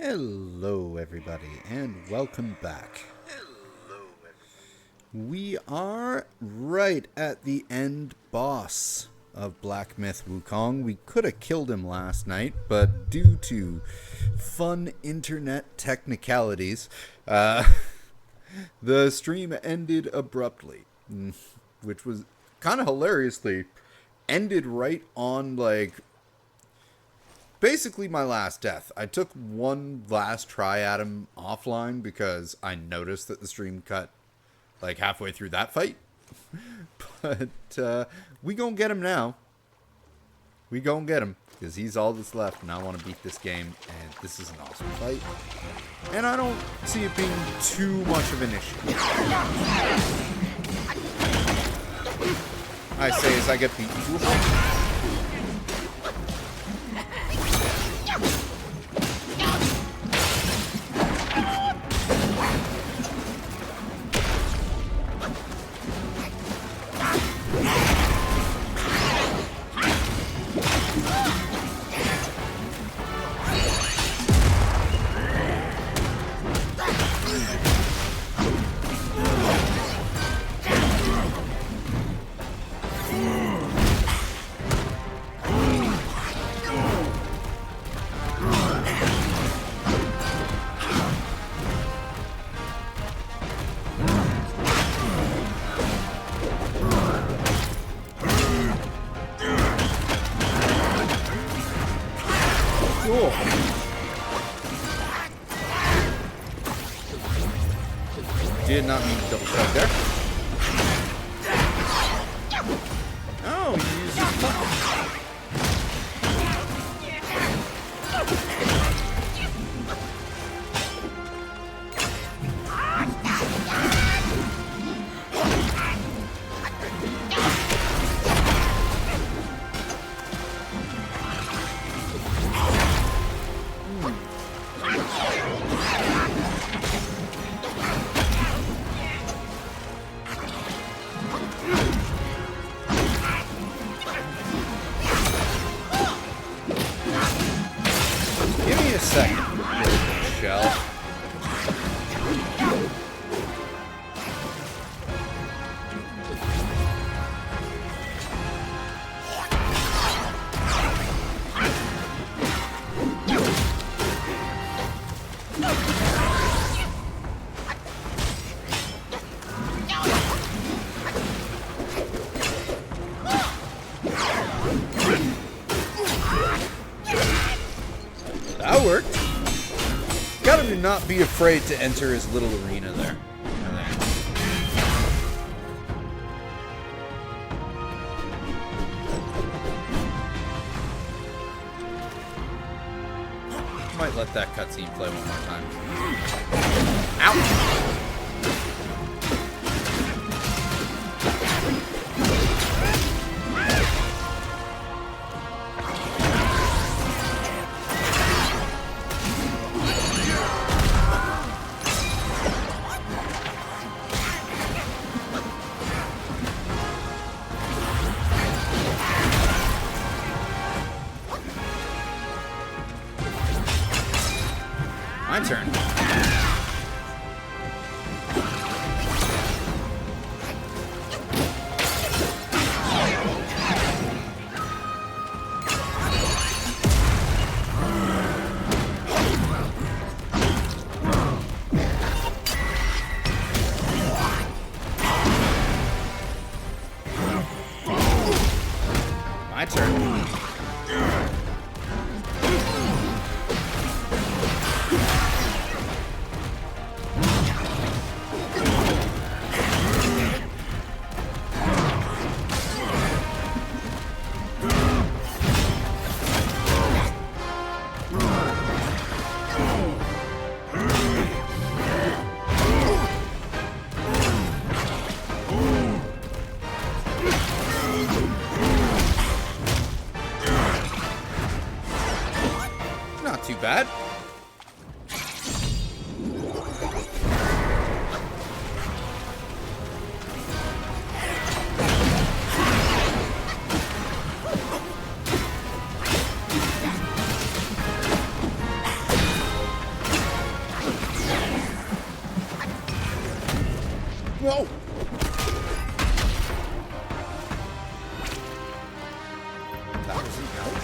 Hello everybody and welcome back. We are right at the end boss of Black Myth Wukong. We could have killed him last night, but due to fun internet technicalities, the stream ended abruptly, which was kind of hilariously ended right on basically my last death. I took one last try at him offline because I noticed that the stream cut like halfway through that fight. But we gonna get him now. We gonna get him because he's all that's left, and I want to beat this game, and this is an awesome fight. And I don't see it being too much of an issue. I say as I get beaten to a point. Cool. Did not mean to double shot there. Oh, he used his bucket. Give me a second, Shell. That worked. Gotta not be afraid to enter his little arena there. Might let that cutscene play one more time. Ow! My turn. My turn. Whoa! That was an ouch.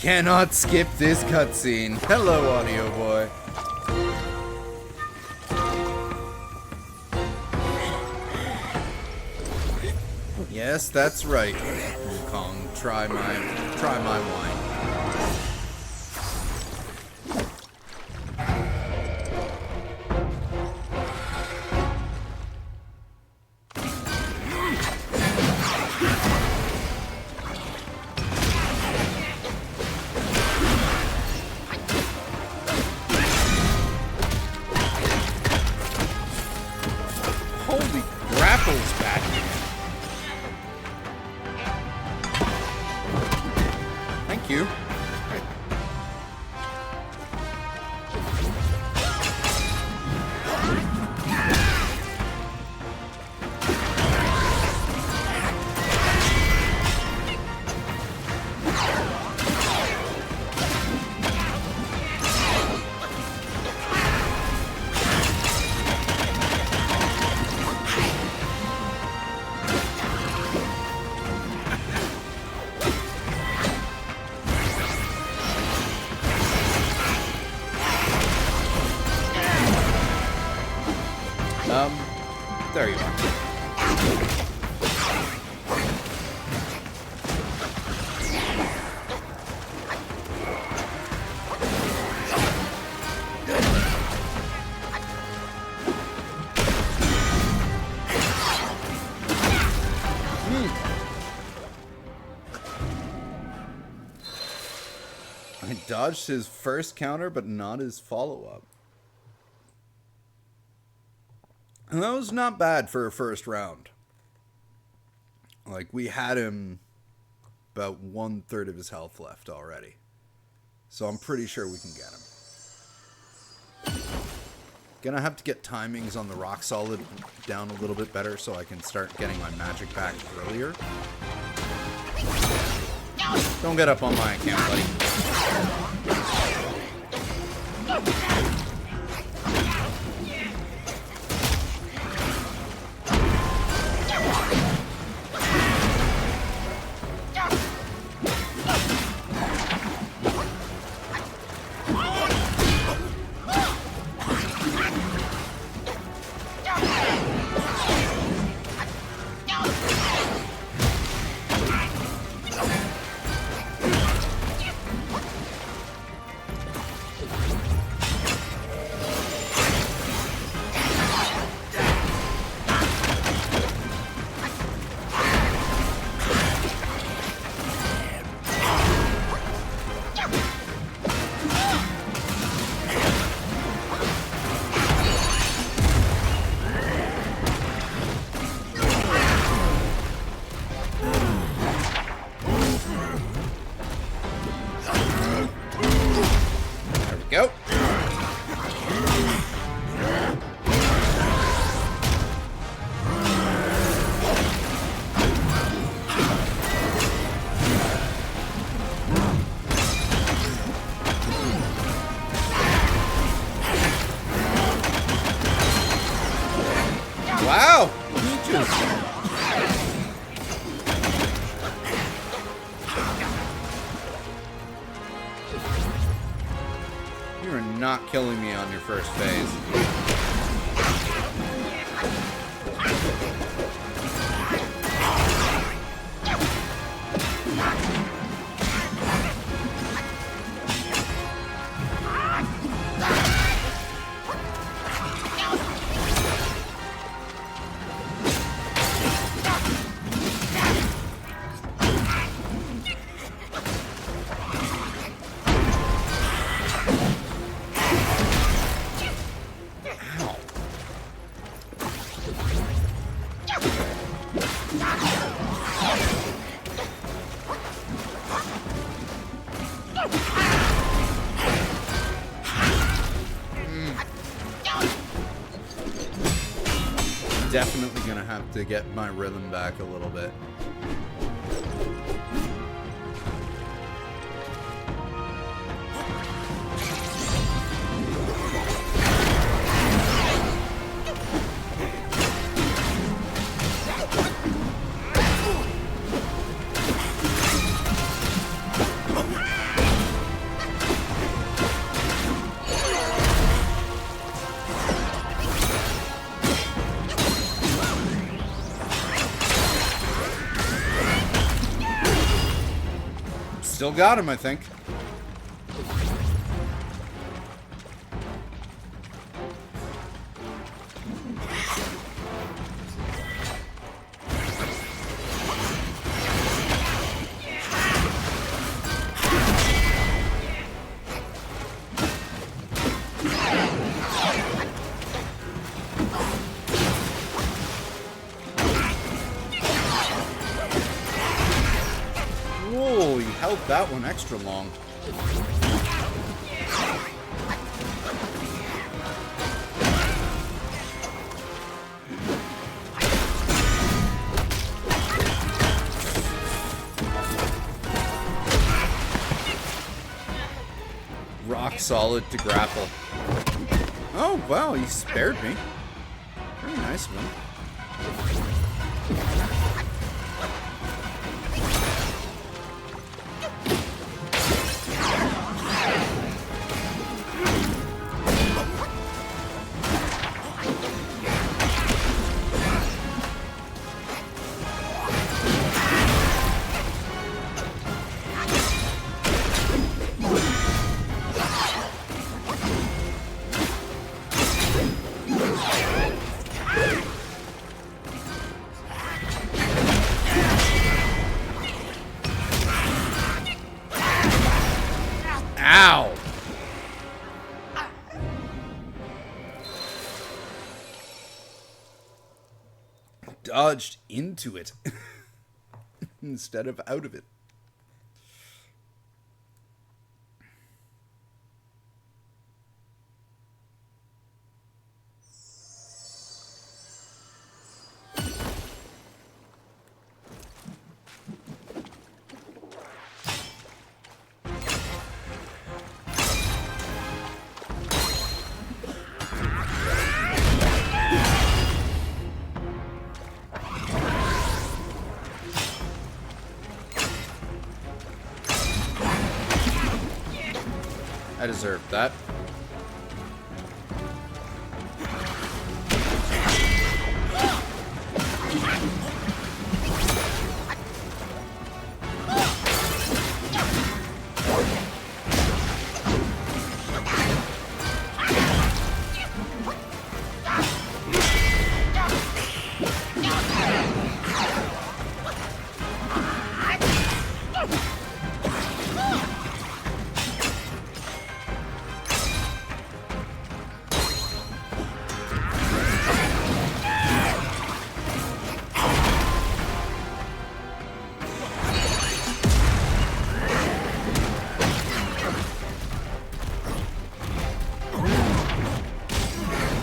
Cannot skip this cutscene. Hello, audio boy. Yes, that's right. Wukong, try my wine. Holy grapples back. Thank you. There you are. I dodged his first counter, but not his follow-up. And that was not bad for a first round. Like, we had him about 1/3 of his health left already. So I'm pretty sure we can get him. Gonna have to get timings on the rock solid down a little bit better so I can start getting my magic back earlier. Don't get up on my account, buddy. Go. Wow, peaches. You are not killing me on your first phase. definitely gonna have to get my rhythm back a little bit. Still got him, I think. Whoa, you held that one extra long. Rock solid to grapple. Oh, wow, he spared me. Very nice of him. Ow! Dodged into it instead of out of it. I deserved that.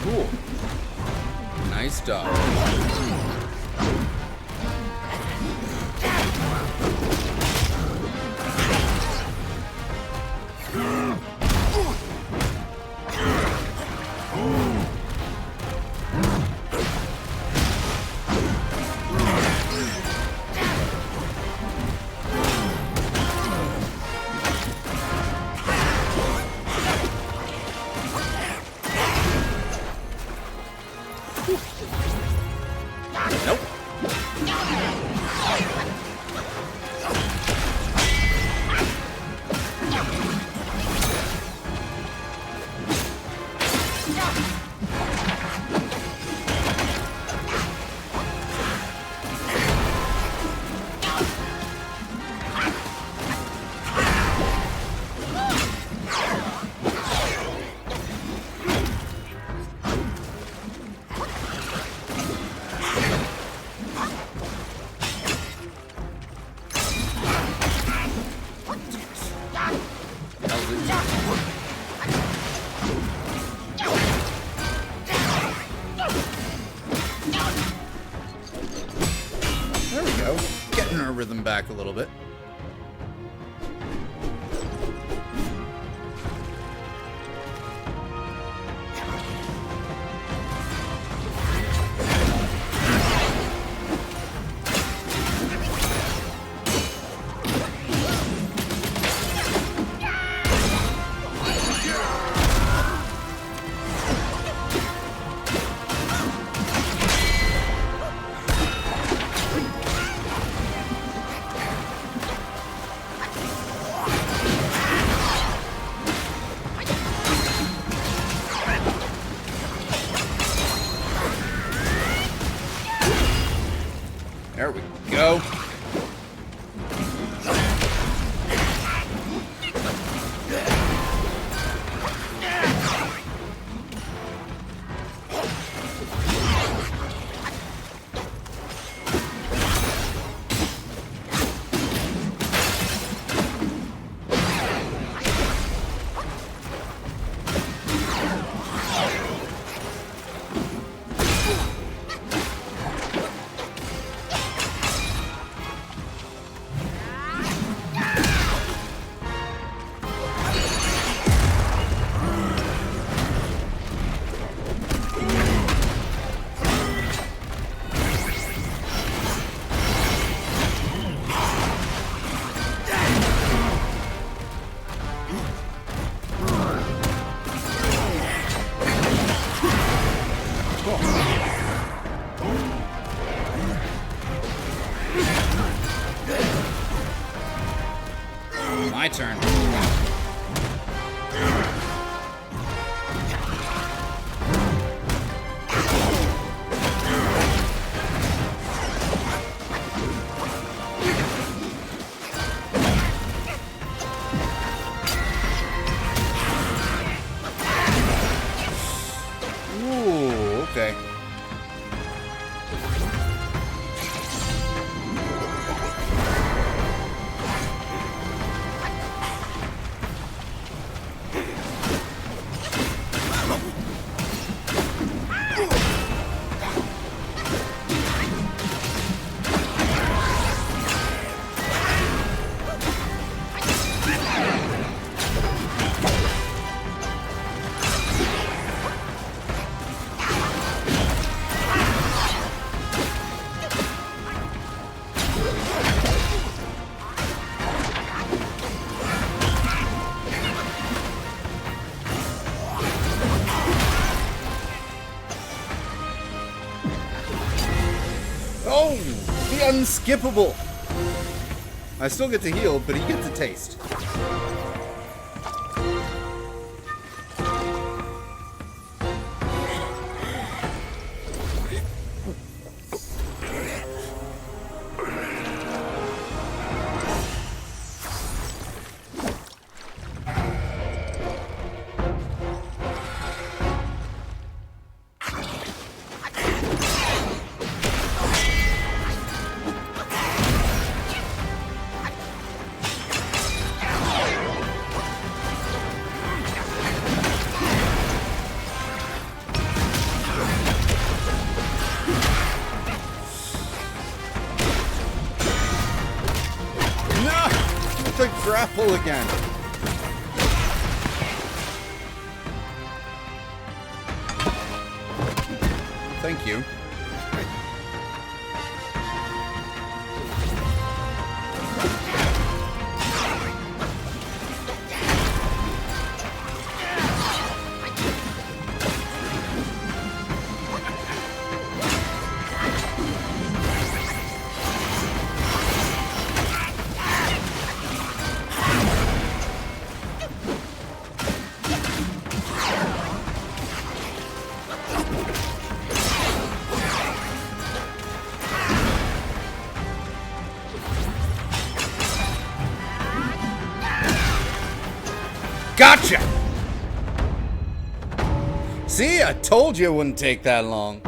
Cool. Nice dodge. back a little bit. There we go. My turn. Ooh, okay. Oh, the unskippable. I still get to heal, but he gets a taste. To grapple again. Thank you. Gotcha! See, I told you it wouldn't take that long.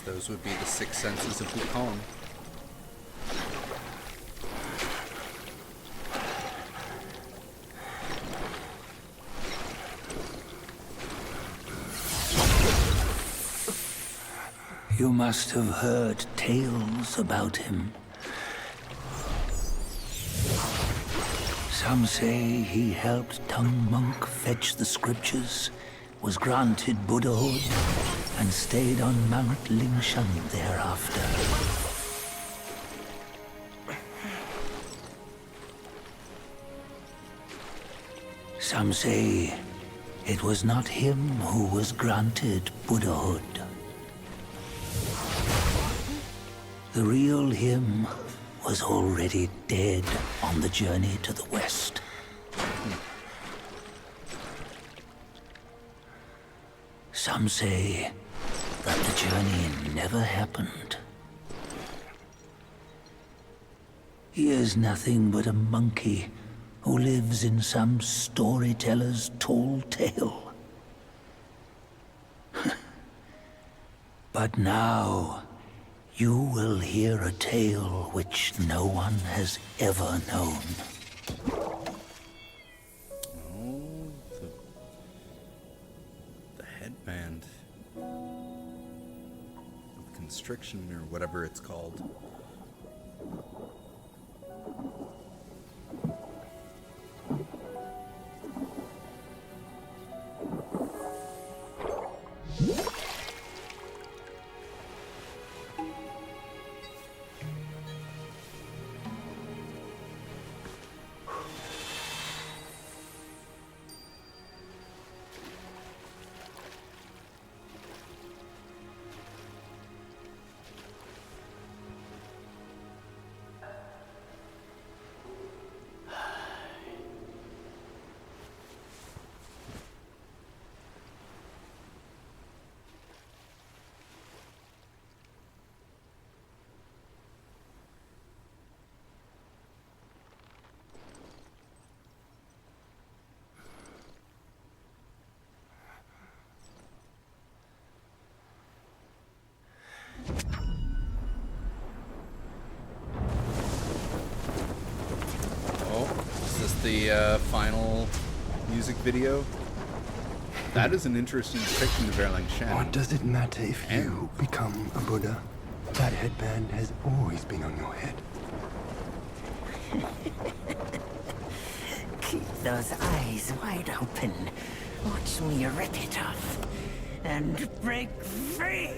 Those would be the six senses of Wukong. You must have heard tales about him. Some say he helped Tung Monk fetch the scriptures, was granted Buddhahood, and stayed on Mount Lingshan thereafter. Some say it was not him who was granted Buddhahood. The real him was already dead on the journey to the west. Some say that the journey never happened. He is nothing but a monkey who lives in some storyteller's tall tale. But now, you will hear a tale which no one has ever known. Oh, the headband. Constriction, or whatever it's called. The final music video. That is an interesting depiction of Erlang Shen. What does it matter if you become a Buddha? That headband has always been on your head. Keep those eyes wide open. Watch me rip it off and break free.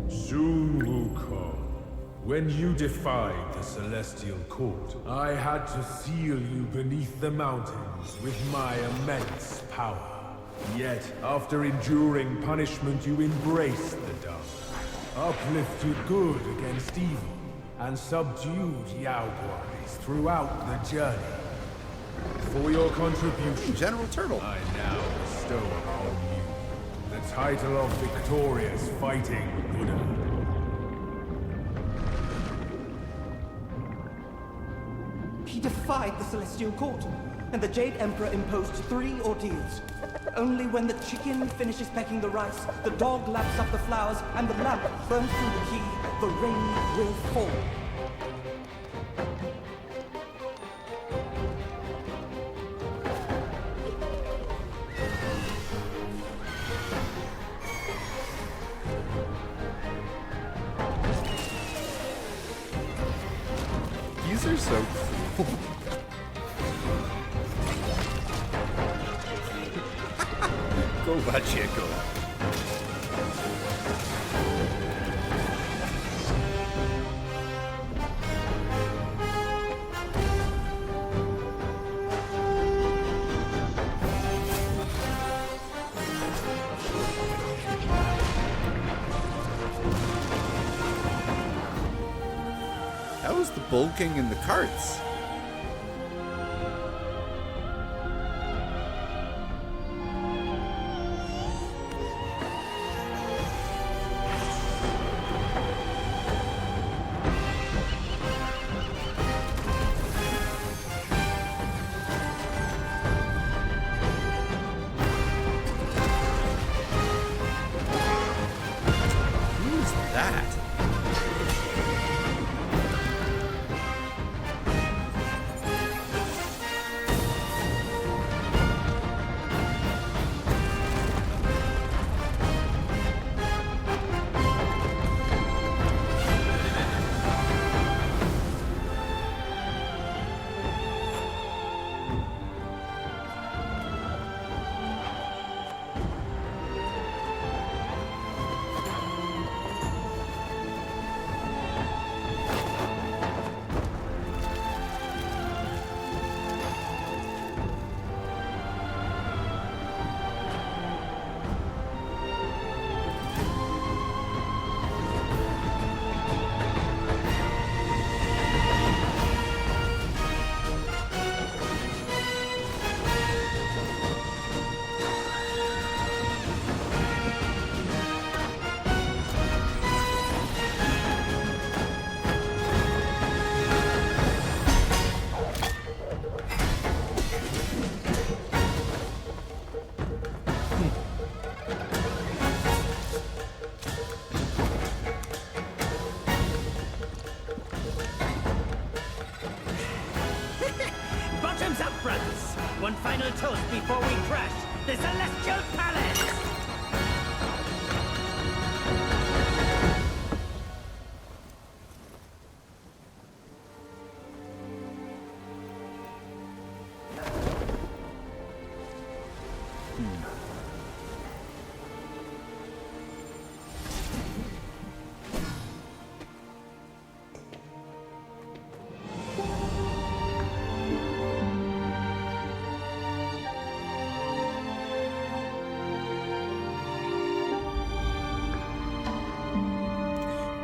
Sun Wukong, when you defied the Celestial Court, I had to seal you beneath the mountains with my immense power. Yet, after enduring punishment, you embraced the dark, uplifted good against evil, and subdued Yaoguais throughout the journey. For your contribution, General Turtle, I now bestow upon you the title of Victorious Fighting Buddha. He defied the Celestial Court, and the Jade Emperor imposed 3 ordeals. Only when the chicken finishes pecking the rice, the dog laps up the flowers, and the lamp burns through the key, the rain will fall. these are so cool. Go, Pacheco. That was the bulking in the carts. Who's that? one final toast before we crash the Celestial Palace!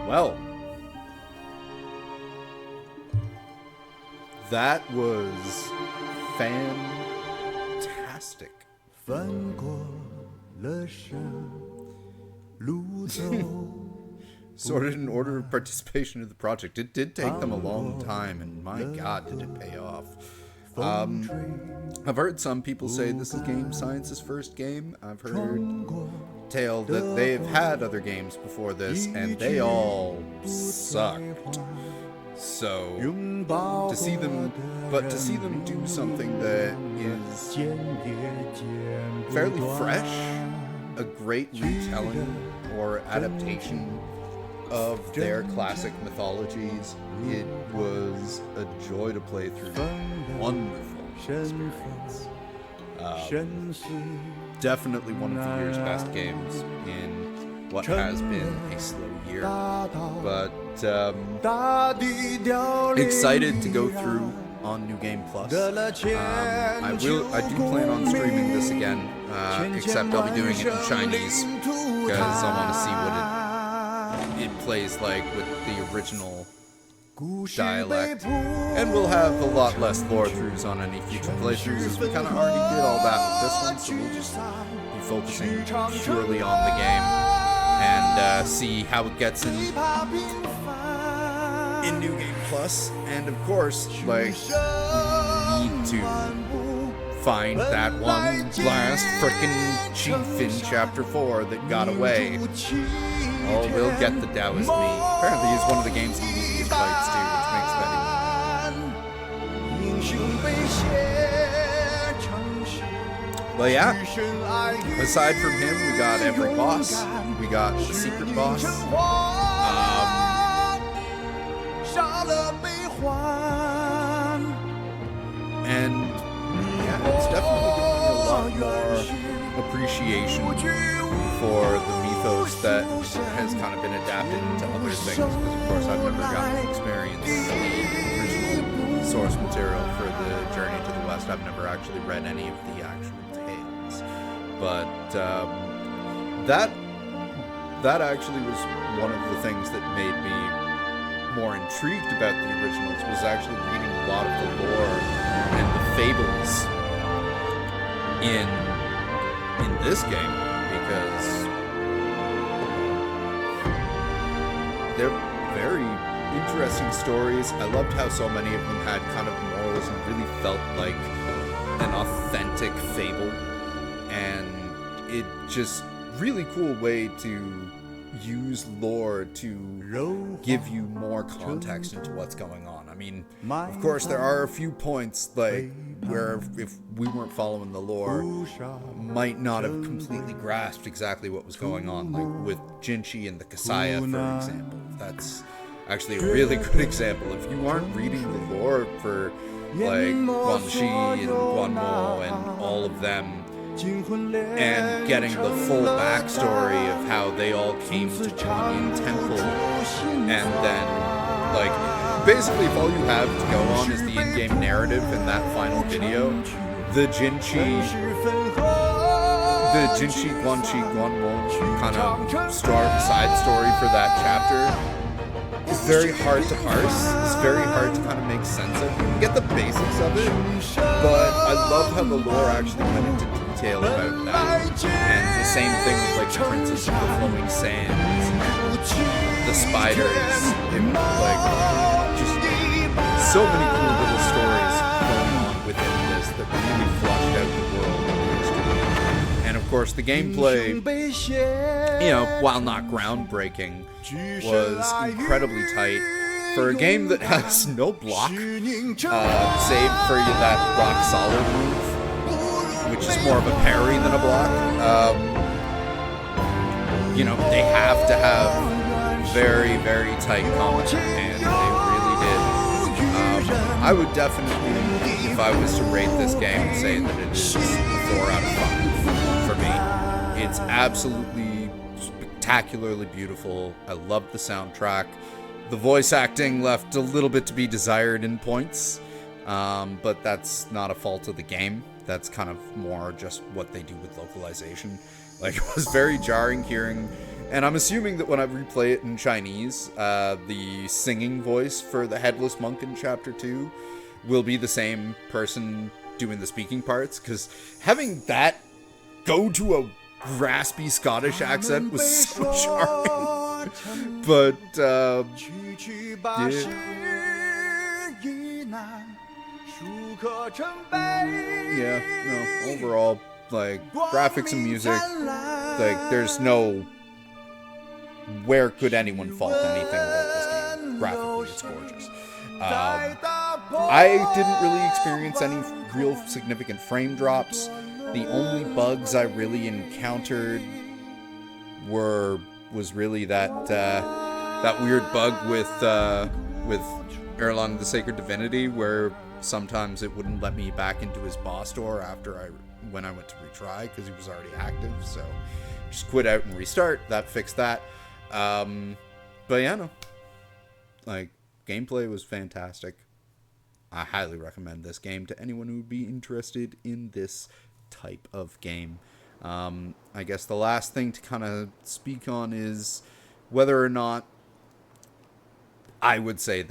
Well, that was fantastic. Sorted in order of participation in the project. It did take them a long time, and my god, did it pay off. I've heard some people say this is Game Science's first game. I've heard tale that they've had other games before this, and they all sucked. So to see them do something that is fairly fresh, a great retelling or adaptation of their classic mythologies, it was a joy to play through. Wonderful experience. Definitely one of the year's best games in what has been a slow year. But excited to go through on New Game Plus. I do plan on streaming this again, except I'll be doing it in Chinese because I want to see what it plays like with the original dialect, and we'll have a lot less lore throughs on any future playthroughs, as we kind of already did all that with this one, so we'll just be focusing purely on the game and see how it gets in New Game Plus. And of course, like, we need to find that one last frickin' chief in Chapter 4 that got away. Oh, we'll get the Taoist me. Apparently he's one of the game's easiest fights too, which makes that even. But yeah, aside from him, we got every boss. We got the secret boss. And yeah, it's definitely giving me a lot more appreciation for the mythos that has kind of been adapted into other things, because of course I've never gotten to experience the original source material for the Journey to the West. I've never actually read any of the actual tales, but that actually was one of the things that made me more intrigued about the originals, was actually reading a lot of the lore and the fables in this game, because they're very interesting stories. I loved how so many of them had kind of morals and really felt like an authentic fable, and it just really cool way to use lore to give you more context into what's going on. I mean, of course, there are a few points like where if we weren't following the lore, might not have completely grasped exactly what was going on, like with Jinchi and the Kasaya, for example. That's actually a really good example. If you aren't reading the lore for like Quan Shi and Quan Mo and all of them, and getting the full backstory of how they all came to Guanyin Temple, and then, like, basically if all you have to go on is the in-game narrative in that final video, the Jinchi Guanchi Guanmo kind of side story for that chapter is very hard to parse. It's very hard to kind of make sense of. You can get the basics of it, but I love how the lore actually went into detail about that. And the same thing with like the Princess of the Flowing Sands, the spiders, and like just so many cool little stories going on within this that really flushed out the world. And of course the gameplay, you know, while not groundbreaking, was incredibly tight for a game that has no block, save for that rock solid move. which is more of a parry than a block. You know, they have to have very, very tight combat, and they really did. I would definitely, if I was to rate this game, say that it is a 4 out of 5 for me. It's absolutely spectacularly beautiful. I love the soundtrack. The voice acting left a little bit to be desired in points, but that's not a fault of the game. That's kind of more just what they do with localization. Like, it was very jarring hearing, and I'm assuming that when I replay it in Chinese, the singing voice for the Headless Monk in Chapter 2 will be the same person doing the speaking parts, because having that go to a raspy Scottish accent was so jarring. But, yeah, no, overall, like, graphics and music, like, there's no, where could anyone fault anything about this game? Graphically, it's gorgeous. I didn't really experience any real significant frame drops. The only bugs I really encountered was really that weird bug with Erlang the Sacred Divinity, where sometimes it wouldn't let me back into his boss door when I went to retry, because he was already active. So just quit out and restart. That fixed that. But yeah, no, like, gameplay was fantastic. I highly recommend this game to anyone who would be interested in this type of game. I guess the last thing to kind of speak on is whether or not I would say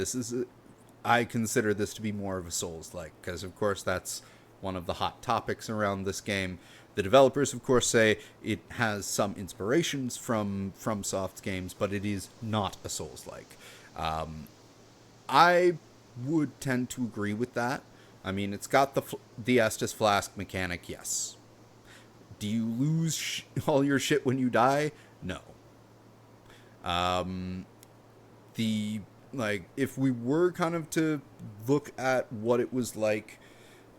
I consider this to be more of a Souls-like, because of course that's one of the hot topics around this game. The developers, of course, say it has some inspirations from FromSoft's games, but it is not a Souls-like. I would tend to agree with that. I mean, it's got the Estus Flask mechanic, yes. Do you lose all your shit when you die? No. If we were kind of to look at what it was like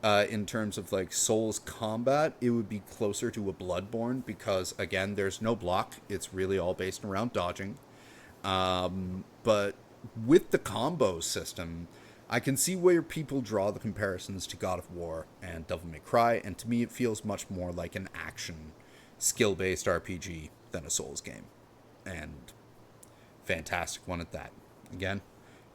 in terms of, like, Souls combat, it would be closer to a Bloodborne, because, again, there's no block. It's really all based around dodging. But with the combo system, I can see where people draw the comparisons to God of War and Devil May Cry, and to me it feels much more like an action, skill-based RPG than a Souls game. And fantastic one at that. Again,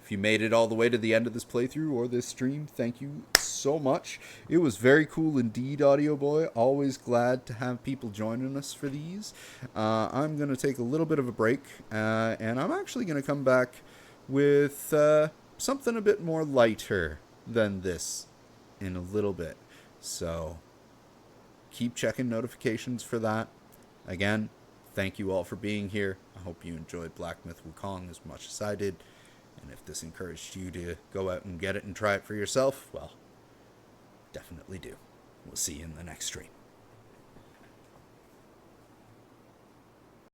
if you made it all the way to the end of this playthrough or this stream, thank you so much. It was very cool indeed, Audio Boy. Always glad to have people joining us for these. I'm going to take a little bit of a break, and I'm actually going to come back with something a bit more lighter than this in a little bit. So keep checking notifications for that. Again, thank you all for being here. I hope you enjoyed Black Myth Wukong as much as I did. And if this encouraged you to go out and get it and try it for yourself, well, definitely do. We'll see you in the next stream.